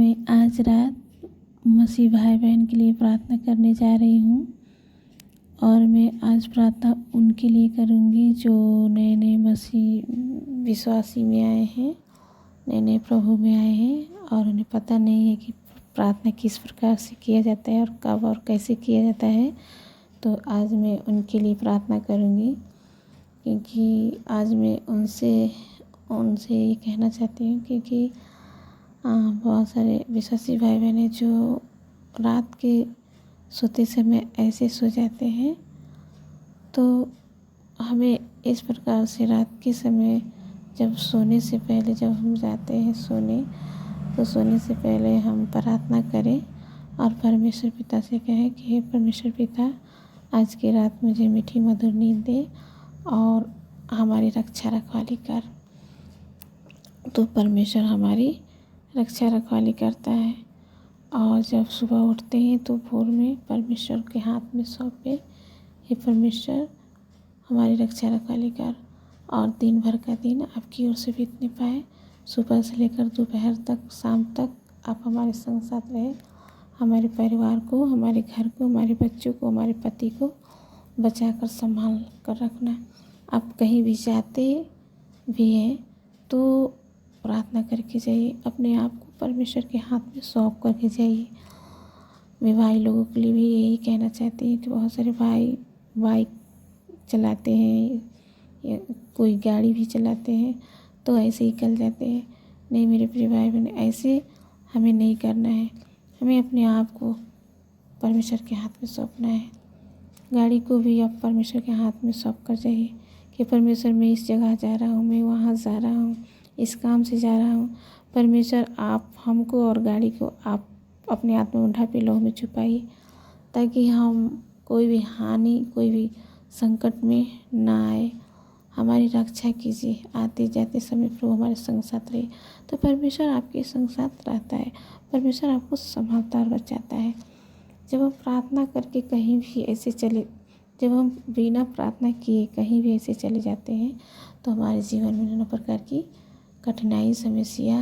मैं आज रात मसीह भाई बहन के लिए प्रार्थना करने जा रही हूँ और मैं आज प्रार्थना उनके लिए करूँगी जो नए नए मसीह विश्वासी में आए हैं, नए नए प्रभु में आए हैं और उन्हें पता नहीं है कि प्रार्थना किस प्रकार से किया जाता है और कब और कैसे किया जाता है। तो आज मैं उनके लिए प्रार्थना करूँगी क्योंकि आज मैं उनसे ये कहना चाहती हूँ क्योंकि बहुत सारे विश्वासी भाई बहन हैं जो रात के सोते समय ऐसे सो जाते हैं। तो हमें इस प्रकार से रात के समय जब सोने से पहले जब हम जाते हैं सोने, तो सोने से पहले हम प्रार्थना करें और परमेश्वर पिता से कहें कि हे परमेश्वर पिता, आज की रात मुझे मीठी मधुर नींद दे और हमारी रक्षा रखवाली कर। तो परमेश्वर हमारी रक्षा रखवाली करता है और जब सुबह उठते हैं तो भोर में परमेश्वर के हाथ में सौंपे, हे परमेश्वर हमारी रक्षा रखवाली कर और दिन भर का दिन आपकी ओर से बीतने पाए। सुबह से लेकर दोपहर तक, शाम तक आप हमारे संग साथ रहे, हमारे परिवार को, हमारे घर को, हमारे बच्चों को, हमारे पति को बचा कर संभाल कर रखना। आप कहीं भी जाते भी हैं तो प्रार्थना करके जाइए, अपने आप को परमेश्वर के हाथ में सौंप करके जाइए। मैं भाई लोगों के लिए भी यही कहना चाहती हूँ कि बहुत सारे भाई बाइक चलाते हैं या कोई गाड़ी भी चलाते हैं तो ऐसे ही निकल जाते हैं। नहीं मेरे प्रिय भाई बहन, ऐसे हमें नहीं करना है। हमें अपने आप को परमेश्वर के हाथ में सौंपना है। गाड़ी को भी आप परमेश्वर के हाथ में सौंप कर जाइए कि परमेश्वर मैं इस जगह जा रहा हूँ, मैं वहाँ जा रहा हूँ, इस काम से जा रहा हूँ। परमेश्वर आप हमको और गाड़ी को आप अपने आत्मा ढापे लहू में छुपाइए ताकि हम कोई भी हानि, कोई भी संकट में ना आए। हमारी रक्षा कीजिए, आते जाते समय प्रभु हमारे संग साथ रहिए। तो परमेश्वर आपके संग साथ रहता है, परमेश्वर आपको संभालता और बचाता है। जब हम प्रार्थना करके कहीं भी ऐसे चले, जब हम बिना प्रार्थना किए कहीं भी ऐसे चले जाते हैं तो हमारे जीवन में नाना प्रकार की कठिनाई, समस्या,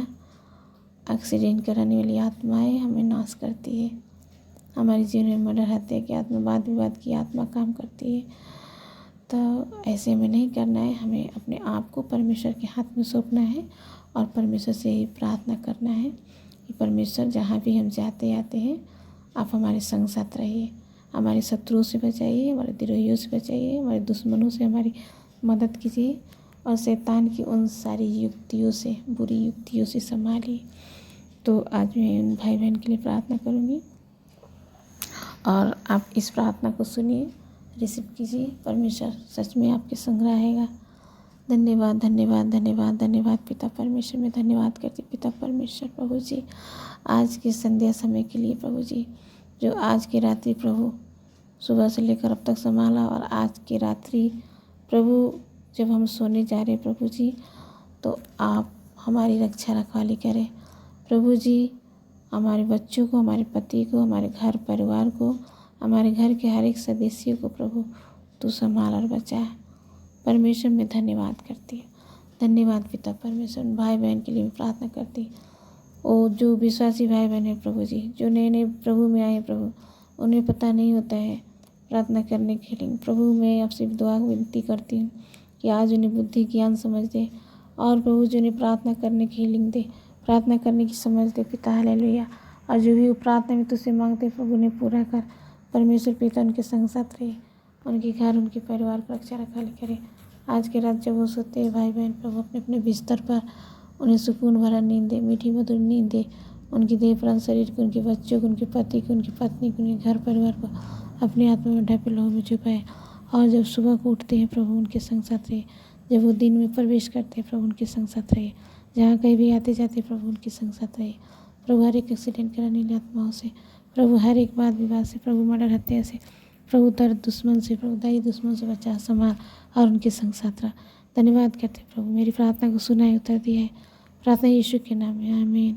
एक्सीडेंट कराने वाली आत्माएं हमें नाश करती है। हमारे जीवन में मर्डर, हत्या की आत्मा, वाद विवाद की आत्मा काम करती है। तो ऐसे में नहीं करना है। हमें अपने आप को परमेश्वर के हाथ में सौंपना है और परमेश्वर से ही प्रार्थना करना है कि परमेश्वर जहाँ भी हम जाते आते हैं आप हमारे संग साथ रहिए, हमारे शत्रुओं से बचाइए, हमारे द्रोहियों से बचाइए, हमारे दुश्मनों से हमारी मदद कीजिए और शैतान की उन सारी युक्तियों से, बुरी युक्तियों से संभालिए। तो आज मैं उन भाई बहन के लिए प्रार्थना करूँगी और आप इस प्रार्थना को सुनिए, रिसीव कीजिए। परमेश्वर सच में आपके संग रहेगा। धन्यवाद धन्यवाद धन्यवाद धन्यवाद पिता परमेश्वर, मैं धन्यवाद करती पिता परमेश्वर प्रभु जी आज के संध्या समय के लिए प्रभु जी, जो आज की रात्रि प्रभु सुबह से लेकर अब तक संभाला और आज की रात्रि प्रभु जब हम सोने जा रहे प्रभु जी तो आप हमारी रक्षा रखवाली करें प्रभु जी। हमारे बच्चों को, हमारे पति को, हमारे घर परिवार को, हमारे घर के हर एक सदस्य को प्रभु तू संभाल और बचा। परमेश्वर मैं धन्यवाद करती हूँ। धन्यवाद पिता परमेश्वर। भाई बहन के लिए भी प्रार्थना करती ओ जो विश्वासी भाई बहन है प्रभु जी, जो नए नए प्रभु में आए प्रभु, उन्हें पता नहीं होता है प्रार्थना करने के लिए प्रभु, मैं आपसे दुआ विनती करती हूँ कि आज उन्हें बुद्धि ज्ञान समझ दे और प्रभु जो उन्हें प्रार्थना करने की हीलिंग दे, प्रार्थना करने की समझ दे पिता। हालेलुया। और जो भी वो प्रार्थना में तुझसे मांगते प्रभु उन्हें पूरा कर। परमेश्वर पिता उनके संग साथ रहे, उनके घर, उनके परिवार को रक्षा रखवाली करे। आज के रात जब वो सोते हैं भाई बहन प्रभु अपने अपने बिस्तर पर, उन्हें सुकून भरा नींद दे, मीठी मधुर नींद दे। उनकी देह प्राण शरीर को, उनके बच्चों को, उनके पति को, उनकी पत्नी को, उनके घर परिवार को अपने आत्मा में ढापे लहू में छुपाए। और जब सुबह को उठते हैं प्रभु उनके संग साथ रहे, जब वो दिन में प्रवेश करते हैं प्रभु उनके संग साथ रहे, जहाँ कहीं भी आते जाते प्रभु उनके संग साथ रहे। प्रभु हर एक एक्सीडेंट कराने वाली आत्माओं से प्रभु, हर एक वाद विवाद से प्रभु, मर्डर हत्या से प्रभु, दर्द दुश्मन से प्रभु, दाई दुश्मन से बचा, संभाल और उनके संग साथ रहा। धन्यवाद करते प्रभु, मेरी प्रार्थना को सुना है, उत्तर दिया है। प्रार्थना यीशु के नाम में, आमीन।